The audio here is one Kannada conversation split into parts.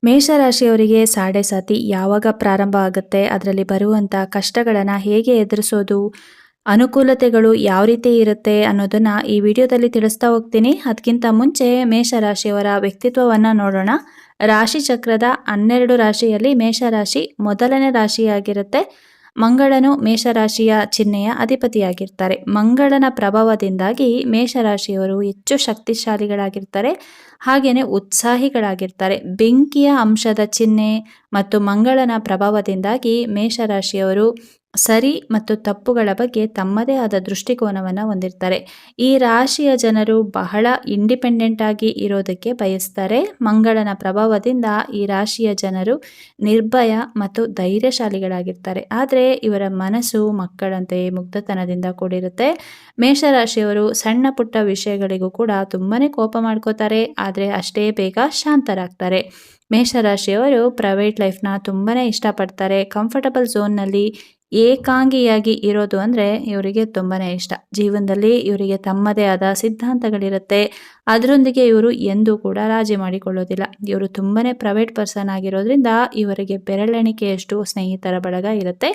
ಮೇಷರಾಶಿಯವರಿಗೆ ಸಾಡೆ ಸಾತಿ ಯಾವಾಗ ಪ್ರಾರಂಭ ಆಗುತ್ತೆ, ಅದರಲ್ಲಿ ಬರುವಂಥ ಕಷ್ಟಗಳನ್ನು ಹೇಗೆ ಎದುರಿಸೋದು, ಅನುಕೂಲತೆಗಳು ಯಾವ ರೀತಿ ಇರುತ್ತೆ ಅನ್ನೋದನ್ನು ಈ ವಿಡಿಯೋದಲ್ಲಿ ತಿಳಿಸ್ತಾ ಹೋಗ್ತೀನಿ. ಅದಕ್ಕಿಂತ ಮುಂಚೆ ಮೇಷರಾಶಿಯವರ ವ್ಯಕ್ತಿತ್ವವನ್ನು ನೋಡೋಣ. ರಾಶಿ ಚಕ್ರದ 12 ರಾಶಿಯಲ್ಲಿ ಮೇಷರಾಶಿ ಮೊದಲನೇ ರಾಶಿಯಾಗಿರುತ್ತೆ. ಮಂಗಳನು ಮೇಷರಾಶಿಯ ಚಿಹ್ನೆಯ ಅಧಿಪತಿಯಾಗಿರ್ತಾರೆ. ಮಂಗಳನ ಪ್ರಭಾವದಿಂದಾಗಿ ಮೇಷರಾಶಿಯವರು ಹೆಚ್ಚು ಶಕ್ತಿಶಾಲಿಗಳಾಗಿರ್ತಾರೆ, ಹಾಗೆಯೇ ಉತ್ಸಾಹಿಗಳಾಗಿರ್ತಾರೆ. ಬೆಂಕಿಯ ಅಂಶದ ಚಿಹ್ನೆ ಮತ್ತು ಮಂಗಳನ ಪ್ರಭಾವದಿಂದಾಗಿ ಮೇಷರಾಶಿಯವರು ಸರಿ ಮತ್ತು ತಪ್ಪುಗಳ ಬಗ್ಗೆ ತಮ್ಮದೇ ಆದ ದೃಷ್ಟಿಕೋನವನ್ನು ಹೊಂದಿರ್ತಾರೆ. ಈ ರಾಶಿಯ ಜನರು ಬಹಳ ಇಂಡಿಪೆಂಡೆಂಟ್ ಆಗಿ ಇರೋದಕ್ಕೆ ಬಯಸ್ತಾರೆ. ಮಂಗಳನ ಪ್ರಭಾವದಿಂದ ಈ ರಾಶಿಯ ಜನರು ನಿರ್ಭಯ ಮತ್ತು ಧೈರ್ಯಶಾಲಿಗಳಾಗಿರ್ತಾರೆ. ಆದರೆ ಇವರ ಮನಸ್ಸು ಮಕ್ಕಳಂತೆ ಮುಗ್ಧತನದಿಂದ ಕೂಡಿರುತ್ತೆ. ಮೇಷರಾಶಿಯವರು ಸಣ್ಣ ಪುಟ್ಟ ವಿಷಯಗಳಿಗೂ ಕೂಡ ತುಂಬಾನೇ ಕೋಪ ಮಾಡ್ಕೋತಾರೆ, ಆದರೆ ಅಷ್ಟೇ ಬೇಗ ಶಾಂತರಾಗ್ತಾರೆ. ಮೇಷರಾಶಿಯವರು ಪ್ರೈವೇಟ್ ಲೈಫ್ನ ತುಂಬಾನೇ ಇಷ್ಟಪಡ್ತಾರೆ. ಕಂಫರ್ಟಬಲ್ ಝೋನ್ನಲ್ಲಿ ಏಕಾಂಗಿಯಾಗಿ ಇರೋದು ಅಂದರೆ ಇವರಿಗೆ ತುಂಬಾ ಇಷ್ಟ. ಜೀವನದಲ್ಲಿ ಇವರಿಗೆ ತಮ್ಮದೇ ಆದ ಸಿದ್ಧಾಂತಗಳಿರುತ್ತೆ. ಅದರೊಂದಿಗೆ ಇವರು ಎಂದೂ ಕೂಡ ರಾಜಿ ಮಾಡಿಕೊಳ್ಳೋದಿಲ್ಲ. ಇವರು ತುಂಬಾ ಪ್ರೈವೇಟ್ ಪರ್ಸನ್ ಆಗಿರೋದ್ರಿಂದ ಇವರಿಗೆ ಬೆರಳೆಣಿಕೆಯಷ್ಟು ಸ್ನೇಹಿತರ ಬಳಗ ಇರುತ್ತೆ.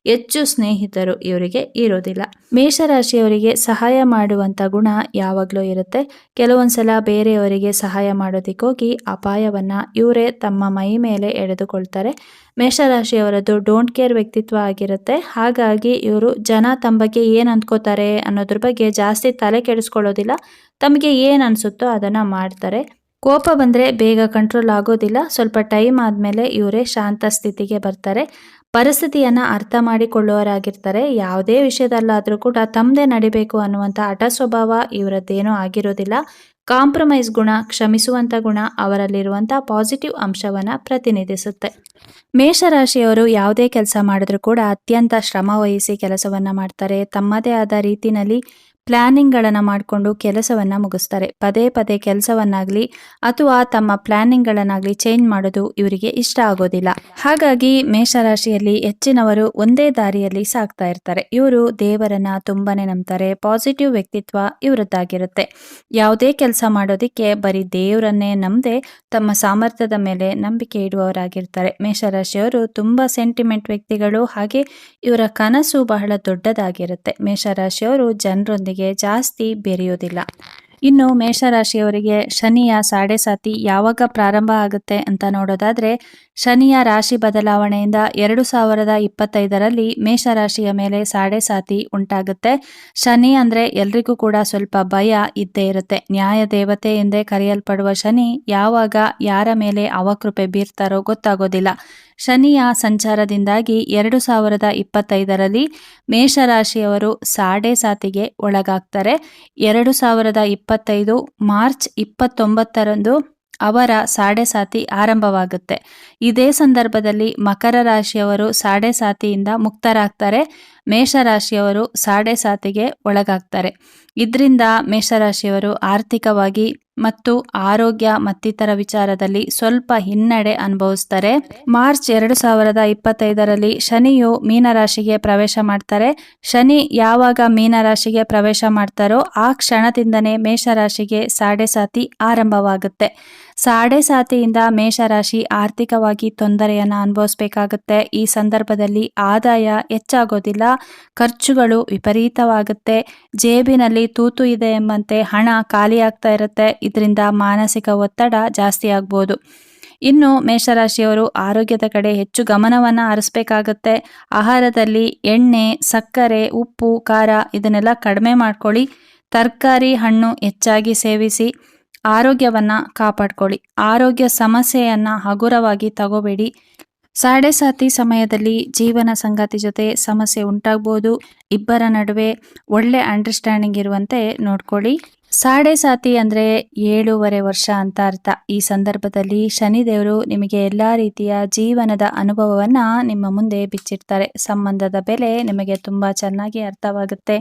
ಹೆಚ್ಚು ಸ್ನೇಹಿತರು ಇವರಿಗೆ ಇರೋದಿಲ್ಲ. ಮೇಷರಾಶಿಯವರಿಗೆ ಸಹಾಯ ಮಾಡುವಂಥ ಗುಣ ಯಾವಾಗಲೂ ಇರುತ್ತೆ. ಕೆಲವೊಂದ್ಸಲ ಬೇರೆಯವರಿಗೆ ಸಹಾಯ ಮಾಡೋದಕ್ಕೋಗಿ ಅಪಾಯವನ್ನು ಇವರೇ ತಮ್ಮ ಮೈ ಮೇಲೆ ಎಳೆದುಕೊಳ್ತಾರೆ. ಮೇಷರಾಶಿಯವರದ್ದು ಡೋಂಟ್ ಕೇರ್ ವ್ಯಕ್ತಿತ್ವ ಆಗಿರುತ್ತೆ. ಹಾಗಾಗಿ ಇವರು ಜನ ತಮ್ಮ ಬಗ್ಗೆ ಏನು ಅಂದ್ಕೋತಾರೆ ಅನ್ನೋದ್ರ ಬಗ್ಗೆ ಜಾಸ್ತಿ ತಲೆ ಕೆಡಿಸ್ಕೊಳ್ಳೋದಿಲ್ಲ. ತಮಗೆ ಏನು ಅನಿಸುತ್ತೋ ಅದನ್ನು ಮಾಡ್ತಾರೆ. ಕೋಪ ಬಂದರೆ ಬೇಗ ಕಂಟ್ರೋಲ್ ಆಗೋದಿಲ್ಲ. ಸ್ವಲ್ಪ ಟೈಮ್ ಆದಮೇಲೆ ಇವರೇ ಶಾಂತ ಸ್ಥಿತಿಗೆ ಬರ್ತಾರೆ. ಪರಿಸ್ಥಿತಿಯನ್ನು ಅರ್ಥ ಮಾಡಿಕೊಳ್ಳುವವರಾಗಿರ್ತಾರೆ. ಯಾವುದೇ ವಿಷಯದಲ್ಲಾದರೂ ಕೂಡ ತಮ್ಮದೇ ನಡಿಬೇಕು ಅನ್ನುವಂಥ ಹಠ ಸ್ವಭಾವ ಇವರದ್ದೇನೂ ಆಗಿರೋದಿಲ್ಲ. ಕಾಂಪ್ರಮೈಸ್ ಗುಣ, ಕ್ಷಮಿಸುವಂಥ ಗುಣ ಅವರಲ್ಲಿರುವಂಥ ಪಾಸಿಟಿವ್ ಅಂಶವನ್ನು ಪ್ರತಿನಿಧಿಸುತ್ತೆ. ಮೇಷರಾಶಿಯವರು ಯಾವುದೇ ಕೆಲಸ ಮಾಡಿದ್ರೂ ಕೂಡ ಅತ್ಯಂತ ಶ್ರಮ ವಹಿಸಿ ಕೆಲಸವನ್ನು ಮಾಡ್ತಾರೆ. ತಮ್ಮದೇ ಆದ ರೀತಿಯಲ್ಲಿ ಪ್ಲ್ಯಾನಿಂಗ್ಗಳನ್ನು ಮಾಡಿಕೊಂಡು ಕೆಲಸವನ್ನು ಮುಗಿಸ್ತಾರೆ. ಪದೇ ಪದೇ ಕೆಲಸವನ್ನಾಗಲಿ ಅಥವಾ ತಮ್ಮ ಪ್ಲ್ಯಾನಿಂಗ್ಗಳನ್ನಾಗಲಿ ಚೇಂಜ್ ಮಾಡೋದು ಇವರಿಗೆ ಇಷ್ಟ ಆಗೋದಿಲ್ಲ. ಹಾಗಾಗಿ ಮೇಷರಾಶಿಯಲ್ಲಿ ಹೆಚ್ಚಿನವರು ಒಂದೇ ದಾರಿಯಲ್ಲಿ ಸಾಗ್ತಾ ಇರ್ತಾರೆ. ಇವರು ದೇವರನ್ನು ತುಂಬಾ ನಂಬ್ತಾರೆ. ಪಾಸಿಟಿವ್ ವ್ಯಕ್ತಿತ್ವ ಇವರದ್ದಾಗಿರುತ್ತೆ. ಯಾವುದೇ ಕೆಲಸ ಮಾಡೋದಕ್ಕೆ ಬರೀ ದೇವರನ್ನೇ ನಂಬದೆ ತಮ್ಮ ಸಾಮರ್ಥ್ಯದ ಮೇಲೆ ನಂಬಿಕೆ ಇಡುವವರಾಗಿರ್ತಾರೆ. ಮೇಷರಾಶಿಯವರು ತುಂಬ ಸೆಂಟಿಮೆಂಟ್ ವ್ಯಕ್ತಿಗಳು. ಹಾಗೆ ಇವರ ಕನಸು ಬಹಳ ದೊಡ್ಡದಾಗಿರುತ್ತೆ. ಮೇಷರಾಶಿಯವರು ಜನರೊಂದಿಗೆ ಜಾಸ್ತಿ ಬೆರೆಯೋದಿಲ್ಲ. ಇನ್ನು ಮೇಷರಾಶಿಯವರಿಗೆ ಶನಿಯ ಸಾಡೆ ಸಾತಿ ಯಾವಾಗ ಪ್ರಾರಂಭ ಆಗುತ್ತೆ ಅಂತ ನೋಡೋದಾದರೆ, ಶನಿಯ ರಾಶಿ ಬದಲಾವಣೆಯಿಂದ 2025ರಲ್ಲಿ ಮೇಷರಾಶಿಯ ಮೇಲೆ ಸಾಡೆ ಸಾತಿ ಉಂಟಾಗುತ್ತೆ. ಶನಿ ಅಂದರೆ ಎಲ್ರಿಗೂ ಕೂಡ ಸ್ವಲ್ಪ ಭಯ ಇದ್ದೇ ಇರುತ್ತೆ. ನ್ಯಾಯ ದೇವತೆ ಎಂದೇ ಕರೆಯಲ್ಪಡುವ ಶನಿ ಯಾವಾಗ ಯಾರ ಮೇಲೆ ಅವಕೃಪೆ ಬೀರ್ತಾರೋ ಗೊತ್ತಾಗೋದಿಲ್ಲ. ಶನಿಯ ಸಂಚಾರದಿಂದಾಗಿ 2025ರಲ್ಲಿ ಮೇಷರಾಶಿಯವರು ಸಾಡೆ ಸಾತಿಗೆ ಒಳಗಾಗ್ತಾರೆ. 2025 ಮಾರ್ಚ್ 29ರಂದು ಅವರ ಸಾಡೆ ಸಾತಿ ಆರಂಭವಾಗುತ್ತೆ. ಇದೇ ಸಂದರ್ಭದಲ್ಲಿ ಮಕರ ರಾಶಿಯವರು ಸಾಡೆ ಸಾತಿಯಿಂದ ಮುಕ್ತರಾಗ್ತಾರೆ. ಮೇಷರಾಶಿಯವರು ಸಾಡೆ ಸಾತಿಗೆ ಒಳಗಾಗ್ತಾರೆ. ಇದರಿಂದ ಮೇಷರಾಶಿಯವರು ಆರ್ಥಿಕವಾಗಿ ಮತ್ತು ಆರೋಗ್ಯ ಮತ್ತಿತರ ವಿಚಾರದಲ್ಲಿ ಸ್ವಲ್ಪ ಹಿನ್ನಡೆ ಅನುಭವಿಸ್ತಾರೆ. ಮಾರ್ಚ್ 2025ರಲ್ಲಿ ಶನಿಯು ಮೀನರಾಶಿಗೆ ಪ್ರವೇಶ ಮಾಡ್ತಾರೆ. ಶನಿ ಯಾವಾಗ ಮೀನರಾಶಿಗೆ ಪ್ರವೇಶ ಮಾಡ್ತಾರೋ ಆ ಕ್ಷಣದಿಂದನೇ ಮೇಷರಾಶಿಗೆ ಸಾಡೆ ಸಾತಿ ಆರಂಭವಾಗುತ್ತೆ. ಸಾಡೆ ಸಾತಿಯಿಂದ ಮೇಷರಾಶಿ ಆರ್ಥಿಕವಾಗಿ ತೊಂದರೆಯನ್ನು ಅನುಭವಿಸಬೇಕಾಗುತ್ತೆ. ಈ ಸಂದರ್ಭದಲ್ಲಿ ಆದಾಯ ಹೆಚ್ಚಾಗೋದಿಲ್ಲ, ಖರ್ಚುಗಳು ವಿಪರೀತವಾಗುತ್ತೆ. ಜೇಬಿನಲ್ಲಿ ತೂತು ಇದೆ ಎಂಬಂತೆ ಹಣ ಖಾಲಿ ಆಗ್ತಾ ಇರುತ್ತೆ. ಇದರಿಂದ ಮಾನಸಿಕ ಒತ್ತಡ ಜಾಸ್ತಿ ಆಗ್ಬೋದು. ಇನ್ನು ಮೇಷರಾಶಿಯವರು ಆರೋಗ್ಯದ ಕಡೆ ಹೆಚ್ಚು ಗಮನವನ್ನು ಹರಿಸಬೇಕಾಗತ್ತೆ. ಆಹಾರದಲ್ಲಿ ಎಣ್ಣೆ, ಸಕ್ಕರೆ, ಉಪ್ಪು, ಖಾರ ಇದನ್ನೆಲ್ಲ ಕಡಿಮೆ ಮಾಡ್ಕೊಳ್ಳಿ. ತರಕಾರಿ, ಹಣ್ಣು ಹೆಚ್ಚಾಗಿ ಸೇವಿಸಿ ಆರೋಗ್ಯವನ್ನು ಕಾಪಾಡ್ಕೊಳ್ಳಿ. ಆರೋಗ್ಯ ಸಮಸ್ಯೆಯನ್ನು ಹಗುರವಾಗಿ ತಗೋಬೇಡಿ. ಸಾಡೆ ಸಾತಿ ಸಮಯದಲ್ಲಿ ಜೀವನ ಸಂಗಾತಿ ಜೊತೆ ಸಮಸ್ಯೆ ಉಂಟಾಗ್ಬೋದು. ಇಬ್ಬರ ನಡುವೆ ಒಳ್ಳೆ ಅಂಡರ್ಸ್ಟ್ಯಾಂಡಿಂಗ್ ಇರುವಂತೆ ನೋಡ್ಕೊಳ್ಳಿ. ಸಾಡೆ ಸಾತಿ ಅಂದರೆ 7.5 ವರ್ಷ ಅಂತ ಅರ್ಥ. ಈ ಸಂದರ್ಭದಲ್ಲಿ ಶನಿದೇವರು ನಿಮಗೆ ಎಲ್ಲ ರೀತಿಯ ಜೀವನದ ಅನುಭವವನ್ನು ನಿಮ್ಮ ಮುಂದೆ ಬಿಚ್ಚಿಡ್ತಾರೆ. ಸಂಬಂಧದ ಬೆಲೆ ನಿಮಗೆ ತುಂಬ ಚೆನ್ನಾಗಿ ಅರ್ಥವಾಗುತ್ತೆ.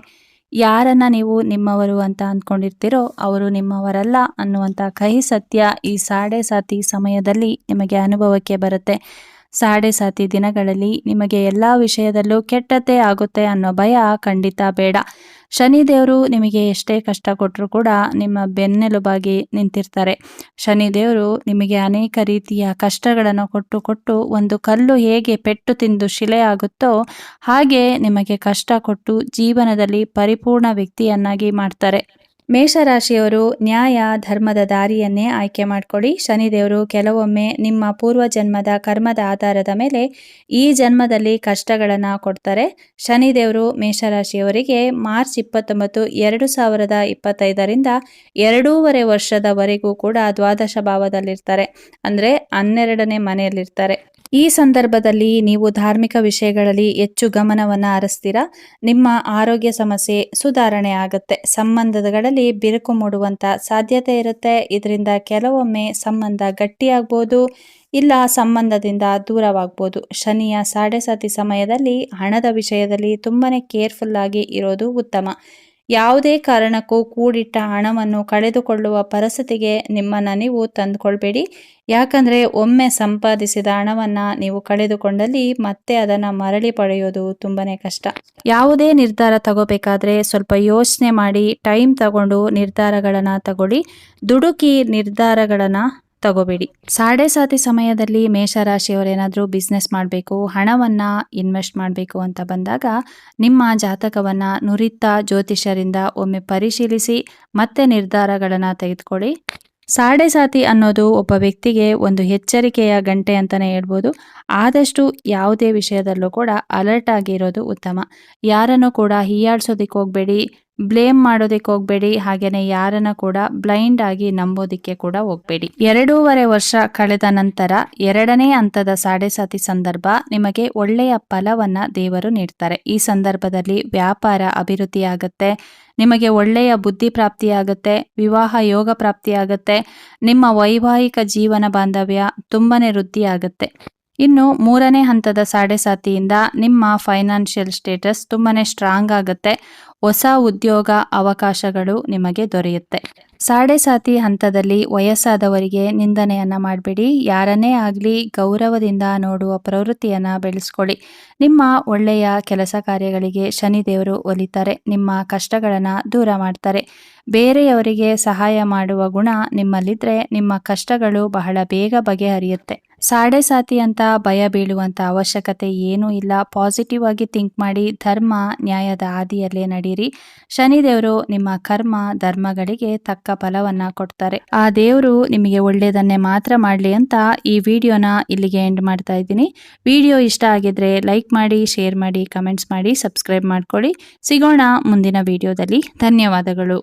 ಯಾರನ್ನ ನೀವು ನಿಮ್ಮವರು ಅಂತ ಅಂದ್ಕೊಂಡಿರ್ತೀರೋ ಅವರು ನಿಮ್ಮವರಲ್ಲ ಅನ್ನುವಂಥ ಕಹಿ ಸತ್ಯ ಈ ಸಾಡೆ ಸಾತಿ ಸಮಯದಲ್ಲಿ ನಿಮಗೆ ಅನುಭವಕ್ಕೆ ಬರುತ್ತೆ. ಸಾಡೆ ಸಾತಿ ದಿನಗಳಲ್ಲಿ ನಿಮಗೆ ಎಲ್ಲ ವಿಷಯದಲ್ಲೂ ಕೆಟ್ಟದ್ದೇ ಆಗುತ್ತೆ ಅನ್ನೋ ಭಯ ಖಂಡಿತ ಬೇಡ. ಶನಿದೇವರು ನಿಮಗೆ ಎಷ್ಟೇ ಕಷ್ಟ ಕೊಟ್ಟರೂ ಕೂಡ ನಿಮ್ಮ ಬೆನ್ನೆಲುಬಾಗಿ ನಿಂತಿರ್ತಾರೆ. ಶನಿದೇವರು ನಿಮಗೆ ಅನೇಕ ರೀತಿಯ ಕಷ್ಟಗಳನ್ನು ಕೊಟ್ಟು ಒಂದು ಕಲ್ಲು ಹೇಗೆ ಪೆಟ್ಟು ತಿಂದು ಶಿಲೆ ಆಗುತ್ತೋ ಹಾಗೆ ನಿಮಗೆ ಕಷ್ಟ ಕೊಟ್ಟು ಜೀವನದಲ್ಲಿ ಪರಿಪೂರ್ಣ ವ್ಯಕ್ತಿಯನ್ನಾಗಿ ಮಾಡ್ತಾರೆ. ಮೇಷರಾಶಿಯವರು ನ್ಯಾಯ ಧರ್ಮದ ದಾರಿಯನ್ನೇ ಆಯ್ಕೆ ಮಾಡಿಕೊಳ್ಳಿ. ಶನಿದೇವರು ಕೆಲವೊಮ್ಮೆ ನಿಮ್ಮ ಪೂರ್ವಜನ್ಮದ ಕರ್ಮದ ಆಧಾರದ ಮೇಲೆ ಈ ಜನ್ಮದಲ್ಲಿ ಕಷ್ಟಗಳನ್ನು ಕೊಡ್ತಾರೆ. ಶನಿದೇವರು ಮೇಷರಾಶಿಯವರಿಗೆ ಮಾರ್ಚ್ 29, 2025ರಿಂದ 2.5 ವರ್ಷದವರೆಗೂ ಕೂಡ ದ್ವಾದಶ ಭಾವದಲ್ಲಿರ್ತಾರೆ, ಅಂದರೆ 12ನೇ ಮನೆಯಲ್ಲಿರ್ತಾರೆ. ಈ ಸಂದರ್ಭದಲ್ಲಿ ನೀವು ಧಾರ್ಮಿಕ ವಿಷಯಗಳಲ್ಲಿ ಹೆಚ್ಚು ಗಮನವನ್ನು ಹರಿಸ್ತೀರಾ. ನಿಮ್ಮ ಆರೋಗ್ಯ ಸಮಸ್ಯೆ ಸುಧಾರಣೆ ಆಗುತ್ತೆ. ಸಂಬಂಧಗಳಲ್ಲಿ ಬಿರುಕು ಮೂಡುವಂಥ ಸಾಧ್ಯತೆ ಇರುತ್ತೆ. ಇದರಿಂದ ಕೆಲವೊಮ್ಮೆ ಸಂಬಂಧ ಗಟ್ಟಿಯಾಗ್ಬೋದು, ಇಲ್ಲ ಸಂಬಂಧದಿಂದ ದೂರವಾಗ್ಬೋದು. ಶನಿಯ ಸಾಡೆ ಸಾತಿ ಸಮಯದಲ್ಲಿ ಹಣದ ವಿಷಯದಲ್ಲಿ ತುಂಬಾ ಕೇರ್ಫುಲ್ ಆಗಿ ಇರೋದು ಉತ್ತಮ. ಯಾವುದೇ ಕಾರಣಕ್ಕೂ ಕೂಡಿಟ್ಟ ಹಣವನ್ನು ಕಳೆದುಕೊಳ್ಳುವ ಪರಿಸ್ಥಿತಿಗೆ ನಿಮ್ಮನ್ನು ನೀವು ತಂದುಕೊಳ್ಬೇಡಿ. ಯಾಕಂದರೆ ಒಮ್ಮೆ ಸಂಪಾದಿಸಿದ ಹಣವನ್ನು ನೀವು ಕಳೆದುಕೊಂಡಲ್ಲಿ ಮತ್ತೆ ಅದನ್ನು ಮರಳಿ ಪಡೆಯೋದು ತುಂಬಾ ಕಷ್ಟ. ಯಾವುದೇ ನಿರ್ಧಾರ ತಗೋಬೇಕಾದ್ರೆ ಸ್ವಲ್ಪ ಯೋಚನೆ ಮಾಡಿ ಟೈಮ್ ತಗೊಂಡು ನಿರ್ಧಾರಗಳನ್ನು ತಗೊಳ್ಳಿ. ದುಡುಕಿ ನಿರ್ಧಾರಗಳನ್ನು ತಗೋಬೇಡಿ. ಸಾಡೆ ಸಾತಿ ಸಮಯದಲ್ಲಿ ಮೇಷರಾಶಿಯವರೇನಾದರೂ ಬಿಸ್ನೆಸ್ ಮಾಡಬೇಕು, ಹಣವನ್ನು ಇನ್ವೆಸ್ಟ್ ಮಾಡಬೇಕು ಅಂತ ಬಂದಾಗ ನಿಮ್ಮ ಜಾತಕವನ್ನು ನುರಿತ ಜ್ಯೋತಿಷ್ಯರಿಂದ ಒಮ್ಮೆ ಪರಿಶೀಲಿಸಿ ಮತ್ತೆ ನಿರ್ಧಾರಗಳನ್ನು ತೆಗೆದುಕೊಳ್ಳಿ. ಸಾಡೆ ಸಾತಿ ಅನ್ನೋದು ಒಬ್ಬ ವ್ಯಕ್ತಿಗೆ ಒಂದು ಎಚ್ಚರಿಕೆಯ ಗಂಟೆ ಅಂತಲೇ ಹೇಳ್ಬೋದು. ಆದಷ್ಟು ಯಾವುದೇ ವಿಷಯದಲ್ಲೂ ಕೂಡ ಅಲರ್ಟ್ ಆಗಿರೋದು ಉತ್ತಮ. ಯಾರನ್ನು ಕೂಡ ಹೀಯಾಳಿಸೋದಕ್ಕೆ ಹೋಗಬೇಡಿ, ಬ್ಲೇಮ್ ಮಾಡೋದಕ್ಕೆ ಹೋಗಬೇಡಿ. ಹಾಗೆಯೇ ಯಾರನ್ನ ಕೂಡ ಬ್ಲೈಂಡ್ ಆಗಿ ನಂಬೋದಕ್ಕೆ ಕೂಡ ಹೋಗಬೇಡಿ. 2.5 ವರ್ಷ ಕಳೆದ ನಂತರ 2ನೇ ಹಂತದ ಸಾಡೆ ಸಾತಿ ಸಂದರ್ಭ ನಿಮಗೆ ಒಳ್ಳೆಯ ಫಲವನ್ನು ದೇವರು ನೀಡ್ತಾರೆ. ಈ ಸಂದರ್ಭದಲ್ಲಿ ವ್ಯಾಪಾರ ಅಭಿವೃದ್ಧಿಯಾಗುತ್ತೆ, ನಿಮಗೆ ಒಳ್ಳೆಯ ಬುದ್ಧಿ ಪ್ರಾಪ್ತಿಯಾಗುತ್ತೆ, ವಿವಾಹ ಯೋಗ ಪ್ರಾಪ್ತಿಯಾಗುತ್ತೆ, ನಿಮ್ಮ ವೈವಾಹಿಕ ಜೀವನ ಬಾಂಧವ್ಯ ತುಂಬಾನೇ ವೃದ್ಧಿಯಾಗುತ್ತೆ. ಇನ್ನು 3ನೇ ಹಂತದ ಸಾಡೆ ಸಾತಿಯಿಂದ ನಿಮ್ಮ ಫೈನಾನ್ಷಿಯಲ್ ಸ್ಟೇಟಸ್ ತುಂಬಾನೇ ಸ್ಟ್ರಾಂಗ್ ಆಗುತ್ತೆ. ಹೊಸ ಉದ್ಯೋಗ ಅವಕಾಶಗಳು ನಿಮಗೆ ದೊರೆಯುತ್ತೆ. ಸಾಡೆ ಸಾತಿ ಹಂತದಲ್ಲಿ ವಯಸ್ಸಾದವರಿಗೆ ನಿಂದನೆಯನ್ನು ಮಾಡಬೇಡಿ. ಯಾರನ್ನೇ ಆಗಲಿ ಗೌರವದಿಂದ ನೋಡುವ ಪ್ರವೃತ್ತಿಯನ್ನು ಬೆಳೆಸ್ಕೊಳ್ಳಿ. ನಿಮ್ಮ ಒಳ್ಳೆಯ ಕೆಲಸ ಕಾರ್ಯಗಳಿಗೆ ಶನಿದೇವರು ಒಲಿತಾರೆ. ನಿಮ್ಮ ಕಷ್ಟಗಳನ್ನು ದೂರ ಮಾಡ್ತಾರೆ. ಬೇರೆಯವರಿಗೆ ಸಹಾಯ ಮಾಡುವ ಗುಣ ನಿಮ್ಮಲ್ಲಿದ್ದರೆ ನಿಮ್ಮ ಕಷ್ಟಗಳು ಬಹಳ ಬೇಗ ಬಗೆಹರಿಯುತ್ತೆ. ಸಾಡೆ ಸಾತಿ ಅಂತ ಭಯ ಬೀಳುವಂಥ ಅವಶ್ಯಕತೆ ಏನೂ ಇಲ್ಲ. ಪಾಸಿಟಿವ್ ಆಗಿ ಥಿಂಕ್ ಮಾಡಿ ಧರ್ಮ ನ್ಯಾಯದ ಹಾದಿಯಲ್ಲೇ ನಡೀರಿ. ಶನಿದೇವರು ನಿಮ್ಮ ಕರ್ಮ ಧರ್ಮಗಳಿಗೆ ತಕ್ಕ ಫಲವನ್ನು ಕೊಡ್ತಾರೆ. ಆ ದೇವರು ನಿಮಗೆ ಒಳ್ಳೆಯದನ್ನೇ ಮಾತ್ರ ಮಾಡಲಿ ಅಂತ ಈ ವಿಡಿಯೋನ ಇಲ್ಲಿಗೆ ಎಂಡ್ ಮಾಡ್ತಾ ಇದ್ದೀನಿ. ವಿಡಿಯೋ ಇಷ್ಟ ಆಗಿದ್ರೆ ಲೈಕ್ ಮಾಡಿ, ಶೇರ್ ಮಾಡಿ, ಕಮೆಂಟ್ಸ್ ಮಾಡಿ, ಸಬ್ಸ್ಕ್ರೈಬ್ ಮಾಡ್ಕೊಳ್ಳಿ. ಸಿಗೋಣ ಮುಂದಿನ ವಿಡಿಯೋದಲ್ಲಿ. ಧನ್ಯವಾದಗಳು.